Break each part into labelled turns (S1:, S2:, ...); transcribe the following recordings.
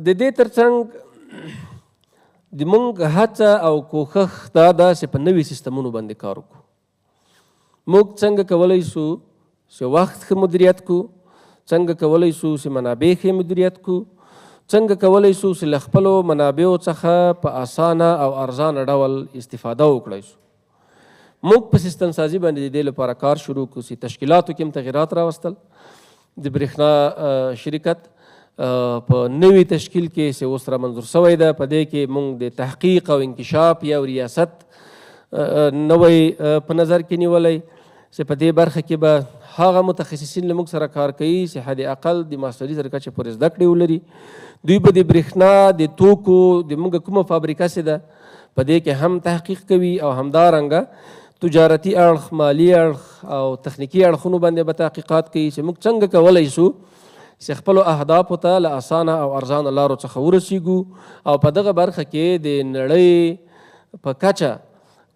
S1: د دې ترڅنګ د موږ هڅه او کوښښ دا ده چې په نوي سیستمونو باندې کار وکړو. موږ څنګه کولی سو چې وخت ښه مدیریت کړو، څنګه کولی سو چې منابع ښه مدیریت کړو، څنګه کولی سو چې له خپلو منابعو څخه په اسانه او ارزانه ډول استفاده وکړی سو. موږ په سیستم سازي باندې د دې لپاره کار شروع کړو چې تشکیلاتو کې هم تغیرات راوستل. د برېښنا شرکت په نوي تشکیل کې چې اوس را منظور شوی ده، په دې کې موږ د تحقیق او انکشاف یا ریاست نوی په نظر کې نیولی چې په دې برخه کې به هغه متخصصین له موږ سره کار کوي چې حد اقل د ماستري تر کچې پورې زده کړې ولري. دوی به د برېښنا د توکو د موږ کومه فابریکه چې ده په دې کې هم تحقیق کوي او همدارنګه تجارتي اړخ، مالي اړخ او تخنیکي اړخونو باندې به تحقیقات کوي چې موږ څنګه کولی سو چې خپلو اهدافو ته له اسانه او ارزانه لارو څخه ورسیږو او په دغه برخه کې د نړۍ په کچه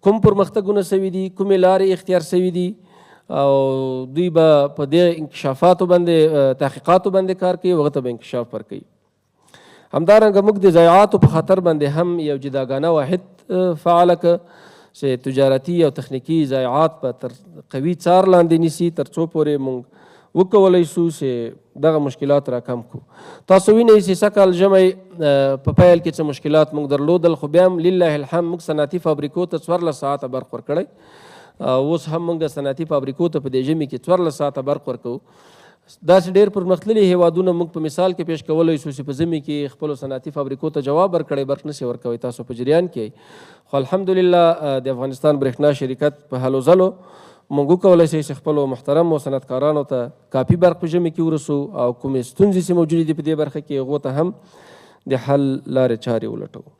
S1: کوم پرمختګونه سوي دي، کومې لارې اختیار سوي دي او دوی به په دې انکشافاتو باندې تحقیقاتو باندې کار کوي او هغه ته به انکشاف ورکوي. همدارنګه موږ د ضایعاتو په خطر باندې هم یو جداګانه واحد فعاله کړه چې تجارتي او تخنیکي ضایعات په تر قوي څار لاندې نیسي تر څو پورې موږ وکولی سو چې دغه مشکلات را کم کړو. تاسو وینئ چې سږکال ژمی په پیل کې څه مشکلات موږ درلودل، خو بیا هم لله الحمد موږ صنعتي فابریکو ته 14 ساعته برق ورکړی. اوس هم موږ صنعتي فابریکو ته په دې ژمي کې 14 ساعته برق ورکوو. داسې ډېر پرمختللي هیوادونه موږ په مثال کې پیش کولی شو چې په ژمي کې خپلو صنعتي فابریکو ته جواب ورکړی، برق نشي ورکوی، تاسو په جریان کې. خو الحمدلله د افغانستان برېښنا شرکت په هلو ځلو موږ وکولی شو چې خپلو محترمو صنعتکارانو ته کافي برق په ژمي کې ورسو او کومې ستونزې چې موجودې دي په دې برخه کې هغو ته هم د حل لارې چارې ولټوو.